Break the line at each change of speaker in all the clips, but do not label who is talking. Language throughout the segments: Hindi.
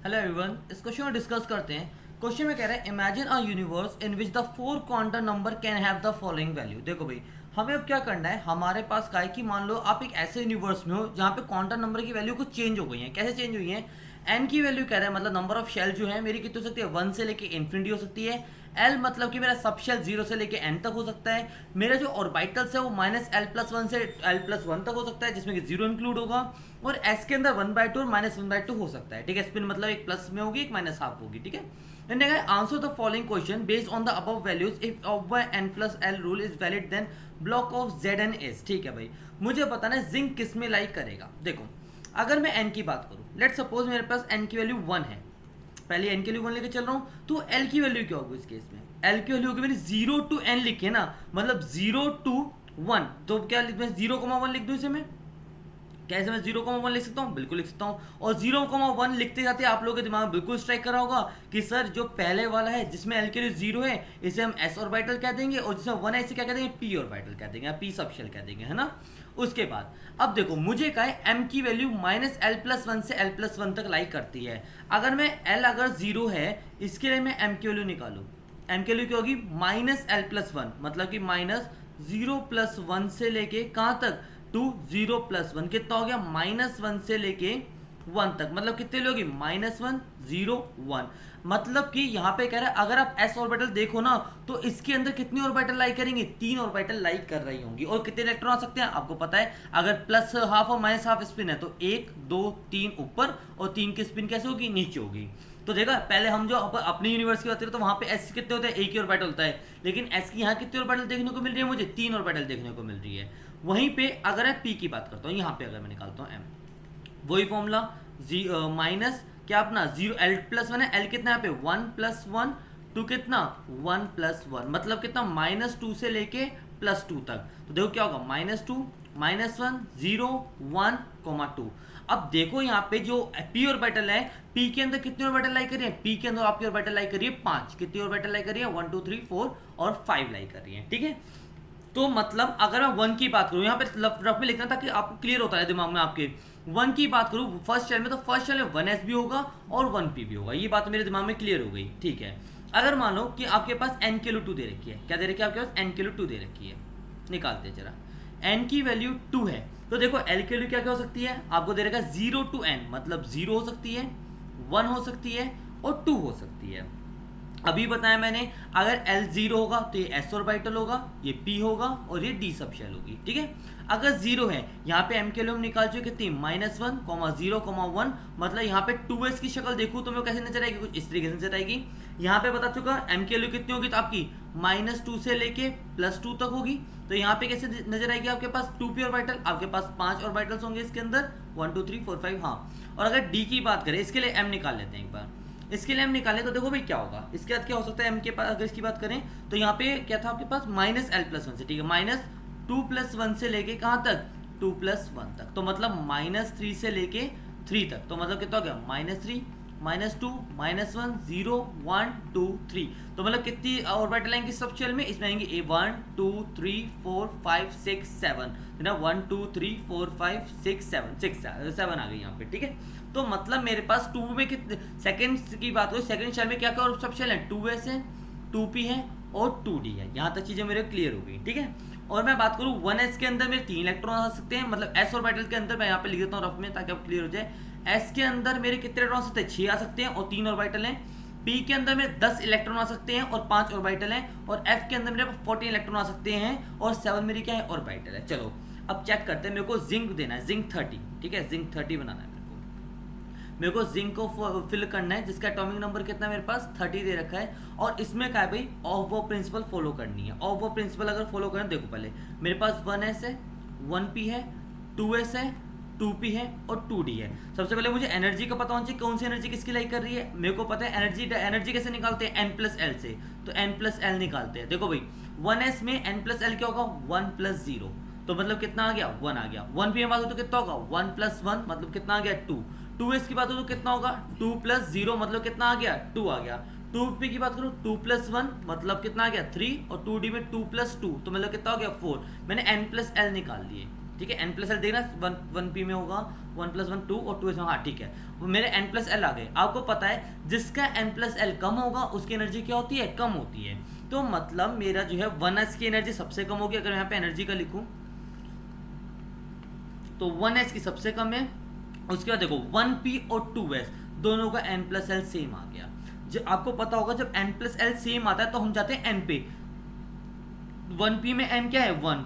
हेलो एवरीवन, इस क्वेश्चन में डिस्कस करते हैं। क्वेश्चन में कह रहा है imagine a universe in which the four quantum number can have the following value. देखो भाई, हमें अब क्या करना है, हमारे पास का है कि मान लो आप एक ऐसे यूनिवर्स में हो जहाँ पे क्वांटम नंबर की वैल्यू कुछ चेंज हो गई है। कैसे चेंज हुई है? एन की वैल्यू कह रहा है, मतलब नंबर ऑफ शेल जो है मेरी कितनी हो सकती है, 1 से लेके इन्फिनिटी हो सकती है। एल मतलब कि मेरा सब शेल 0 से लेके एन तक हो सकता है। मेरा जो ऑर्बिटल्स है वो माइनस एल प्लस वन से एल प्लस वन तक हो सकता है, जिसमें कि 0 इंक्लूड होगा। और एस के अंदर 1/2 और -1/2 हो सकता है। ठीक है, स्पिन मतलब एक प्लस में होगी, एक माइनस हाफ होगी। ठीक है, answer the following question based on the above values if of by N plus L rule is valid then block of Z N is. ठीक है भाई, मुझे बताना है जिंक किस में लाइक करेगा। देखो, अगर मैं एन की बात करूं, लेट सपोज मेरे पास एन की वैल्यू 1 है, पहले एन की वैल्यू 1 लेके चल रहा हूं, तो एल की वैल्यू क्या होगी इस केस में? एल की वैल्यू होगी मैंने 0 टू एन लिखी है ना, मतलब 0 टू 1। तो क्या लिख, मैं 0,1 लिख दूं इसे मैं? कैसे मैं 0,1 लिख सकता हूँ? बिल्कुल लिख सकता हूँ। और 0,1 लिखते जाते आप लोगों के दिमाग में बिल्कुल स्ट्राइक करा होगा कि सर जो पहले वाला है जिसमें एल के लिए 0 है इसे हम एस ऑर्बिटल कह देंगे, और जिसमें 1 है इसे क्या कह देंगे, पी ऑर्बिटल कह देंगे, पी सबशेल कह देंगे, है ना। उसके बाद अब देखो, मुझे क्या है, एम की value minus L plus one से एल प्लस वन तक लाइक करती है। अगर मैं एल अगर 0 है, इसके लिए मैं एम की वैल्यू निकालू, एम की वैल्यू क्या होगी, माइनस एल प्लस वन, मतलब कि माइनस 0+1 से लेके कहाँ तक, टू 0+1, कितना हो गया, -1 से लेके 1 तक, मतलब कितने लोगी, -1 0 1। मतलब कि यहाँ पे कह रहा है अगर आप एस ऑर्बिटल देखो ना, तो इसके अंदर कितनी ऑर्बिटल लाइक करेंगे, 3 ऑर्बिटल लाइक कर रही होंगी। और कितने इलेक्ट्रॉन आ सकते हैं आपको पता है, अगर प्लस हाफ और माइनस हाफ स्पिन है तो 1 2 3 ऊपर, और 3 की स्पिन कैसे होगी, नीचे होगी। तो देखा, पहले हम जो अपनी यूनिवर्स की बात करें तो वहां पे एस कितने होते हैं, एक ही ऑर्बिटल होता है, लेकिन एस की यहाँ कितने ऑर्बिटल देखने को मिल रही है, मुझे 3 ऑर्बिटल देखने को मिल रही है। वहीं पे अगर मैं पी की बात करता हूँ, यहाँ पे अगर मैं निकालता हूँ एम, वही फॉर्मूला, माइनस क्या अपना 0 एल प्लस वन है, एल कितना यहाँ पे 1+1 टू कितना 1+1, मतलब कितना -2 से लेके +2 तक। तो देखो क्या होगा, -2 -1 0 1, 2। अब देखो यहाँ पे जो पी ऑर्बिटल है, पी के अंदर कितनी ऑर्बिटल लाइक कर रही है, पी के अंदर आपकी ऑर्बिटल लाइक कर रही है 5। कितनी ऑर्बिटल लाइक कर रही है, 1 2 3 4 और 5 लाइक कर रही है। ठीक है, तो मतलब अगर मैं 1 की बात करूँ, यहाँ पे रफ में लिखना ताकि आपको क्लियर होता है दिमाग में आपके। 1 की बात करूँ फर्स्ट शेल में, तो फर्स्ट शेल में 1s भी होगा और 1p भी होगा, ये बात मेरे दिमाग में क्लियर हो गई। ठीक है, अगर मान लो कि आपके पास n की वैल्यू 2 दे रखी है, क्या दे रखी है आपके पास, n की वैल्यू 2 दे रखी है, निकालते हैं जरा। n की वैल्यू 2 है, तो देखो l की वैल्यू क्या क्या हो सकती है, आपको दे रखा है 0 to n, मतलब 0 हो सकती है, 1 हो सकती है और 2 हो सकती है। अभी बताया मैंने, अगर L 0 होगा तो ये S ऑर्बिटल होगा, ये P होगा और ये D सब शेल होगी। ठीक है, अगर 0 है, यहाँ पे M के लिए हम निकाल चुके कितनी, -1, 0, 1, मतलब यहाँ पे 2s की शक्ल देखूँ तो मेरे कैसे नजर आएगी, कुछ इस तरीके से नजर आएगी। यहाँ पे बता चुका M के लिए कितनी होगी, तो आपकी -2 से लेके +2 तक होगी। तो यहाँ पे कैसे नजर आएगी, आपके पास 2p ऑर्बिटल, आपके पास 5 ऑर्बिटल्स होंगे इसके अंदर, 1 2 3 4 5। हाँ, और अगर D की बात करें, इसके लिए M निकाल लेते हैं एक बार। इसके लिए हम निकालें तो देखो भाई क्या होगा, इसके बाद क्या हो सकता है, एम के पास अगर इसकी बात करें तो यहाँ पे क्या था आपके पास, -l+1 से, ठीक है, -2+1 से लेके कहाँ तक, 2+1 तक, तो मतलब -3 से लेके 3 तक, तो मतलब कितना हो गया, -3 -2 -1 0 1 2 3। तो मतलब कितनी ऑर्बिटल आएंगी सब शेल में, इसमें आएंगे 1 2 3 4 5 6 7, है ना, 1 2 3 4 5 6 7 आ गई यहाँ पे। ठीक है, तो मतलब मेरे पास 2 में कितने सेकंड की बात करो, सेकंड शेल में क्या क्या और सब शेल है, 2s है, 2p है और 2d है। यहाँ तक चीजें मेरे क्लियर हो गई। ठीक है, और मैं बात करूँ 1s के अंदर मेरे 3 इलेक्ट्रॉन आ सकते हैं, मतलब s ऑर्बिटल के अंदर, मैं यहाँ पे लिख देता हूँ रफ में ताकि आप क्लियर हो जाए। s के अंदर मेरे कितने इलेक्ट्रॉन आ सकते हैं, 6 आ सकते हैं और 3 ऑर्बिटल हैं। p के अंदर मेरे 10 इलेक्ट्रॉन आ सकते हैं और 5 ऑर्बिटल हैं। और f के अंदर मेरे 14 इलेक्ट्रॉन आ सकते हैं और 7 मेरी क्या है, ऑर्बिटल है। चलो अब चेक करते हैं, मेरे को जिंक देना है, जिंक 30। ठीक है, जिंक 30 बनाना है मेरे को जिंक को फिल करना है, जिसका एटॉमिक नंबर कितना मेरे पास 30 दे रखा है। और इसमें क्या है भाई, ऑफ बॉ प्रिंसिपल फॉलो करनी है। ऑफ बॉ प्रिंसिपल अगर फॉलो करें, देखो पहले मेरे पास 1s है, 1p है, 2s है, 2p है और 2d है। सबसे पहले मुझे एनर्जी का पता होना चाहिए, कौन सी एनर्जी किसकी लाइक कर रही है। मेरे को पता है एनर्जी कैसे निकालते हैं, n+l से, तो n+l निकालते हैं। देखो भाई 1s में n+l क्या होगा, 1+0, तो मतलब कितना आ गया, 1 आ गया। 1p में बात हो तो कितना होगा, 1+1, मतलब कितना आ गया, 2। 2s की बात हो तो कितना होगा, 2+0, मतलब कितना आ गया, 2 आ गया। 2p की बात करूँ, 2+1 मतलब कितना आ गया, 3, और 2d में 2+2 तो मतलब कितना हो गया, 4। मैंने n+l निकाल लिए। ठीक है, n+l देखना 1p में होगा 1+1 2 और 2s, हाँ ठीक है, वो मेरे n+l आ गए। आपको पता है जिसका n+l कम होगा उसकी एनर्जी क्या होती है, कम होती है। तो मतलब मेरा जो है 1s की एनर्जी सबसे कम होगी। अगर मैं यहाँ पे एनर्जी का लिखूं तो 1s की सबसे कम है। उसके बाद देखो 1p और 2s दोनों का n+l सेम आ गया। जब आपको पता होगा जब n+l सेम आता है तो हम जाते हैं n पे। 1p में n क्या है 1,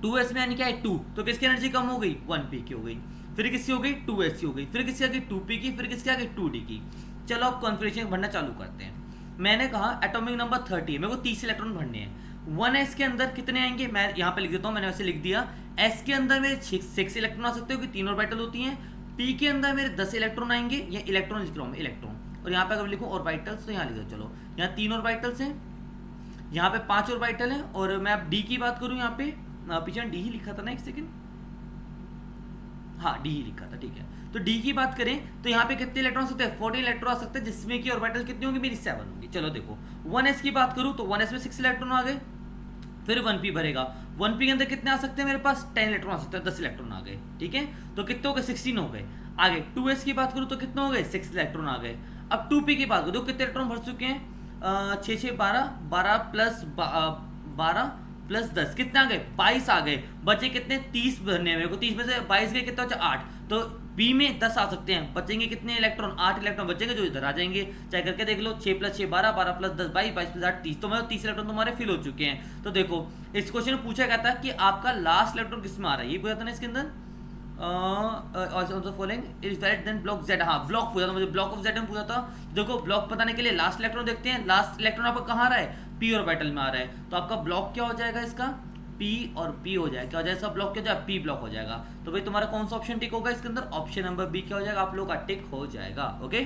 2s में n क्या है 2, तो किसकी एनर्जी कम हो गई, 1p की हो गई। फिर किसकी हो गई 2s की हो गई, फिर किसकी आ गई 2p की, फिर किसकी आ गई 2d की। चलो अब कॉन्फिगरेशन भरना चालू करते हैं। मैंने कहा एटॉमिक नंबर 30 है, मेरे को 30 इलेक्ट्रॉन भरने हैं। 1s के अंदर कितने आएंगे, मैं यहाँ पे लिख देता हूँ, मैंने वैसे लिख दिया। s के अंदर मेरे 6 इलेक्ट्रॉन आ सकते हो कि 3 ऑर्बिटल होती हैं। p के अंदर मेरे 10 इलेक्ट्रॉन आएंगे, ये इलेक्ट्रॉन लिख रहा हूँ मैं, इलेक्ट्रॉन। और यहाँ पे अगर लिखूँ ऑर्बिटल्स तो यहाँ लिख दो, चलो यहाँ 3 ऑर्बिटल्स हैं, यहाँ पे 5 ऑर्बिटल हैं। और मैं अब डी की बात करूँ, यहाँ पे पीछे डी ही लिखा था ना, एक सेकेंड, हाँ डी ही लिखा था, ठीक है। तो डी की बात करें तो यहाँ पे कितने इलेक्ट्रॉन सकते हैं, 14 इलेक्ट्रॉन आ सकते हैं, जिसमें कि ऑर्बिटल कितनी होंगी, मेरी 7 होंगी। चलो देखो 1s की बात करूँ तो 1s में 6 इलेक्ट्रॉन आ गए। फिर 1p भरेगा, 1p के अंदर कितने आ सकते हैं, मेरे पास 10 इलेक्ट्रॉन आ सकते हैं, 10 इलेक्ट्रॉन आ गए, ठीक है। तो कितने हो गए, 16 हो गए। आगे 2s की बात करूँ तो कितने हो गए, 6 इलेक्ट्रॉन आ गए। अब 2p की बात करूँ, कितने इलेक्ट्रॉन भर चुके हैं, 6 6 12, 12 प्लस 12 प्लस 10 कितना आ गए, 22 आ गए। बचे कितने, 30 भरने हैं मेरे को, 30 में से 22 गए, कितना बचा 8। तो बी में 10 आ सकते हैं, बचेंगे कितने इलेक्ट्रॉन, 8 इलेक्ट्रॉन बचेंगे, जो इधर आ जाएंगे। चाहे करके देख लो, 6 + 6 12, 12 + 10 22, 22 + 8 30। तो मतलब 30 इलेक्ट्रॉन तुम्हारे फिल हो चुके हैं। तो देखो इस क्वेश्चन में पूछा गया था कि आपका लास्ट इलेक्ट्रॉन किस में आ रहा है, ये पूछा था ना इसके अंदर। Following is valid then block Z, हाँ ब्लॉक पूछा था मुझे, ब्लॉक ऑफ Z में पूछा था। देखो ब्लॉक बताने के लिए लास्ट इलेक्ट्रॉन देखते हैं, लास्ट इलेक्ट्रॉन आपका कहाँ आ रहा है, p ऑर्बिटल में आ रहा है। तो आपका ब्लॉक क्या हो जाएगा, इसका p और p हो जाएगा, क्या हो जाएगा इसका ब्लॉक, क्या हो जाएगा, p ब्लॉक हो जाएगा। तो भाई तुम्हारा कौन सा ऑप्शन टिक होगा इसके अंदर, ऑप्शन नंबर बी क्या हो जाएगा, आप लोग का टिक हो जाएगा। ओके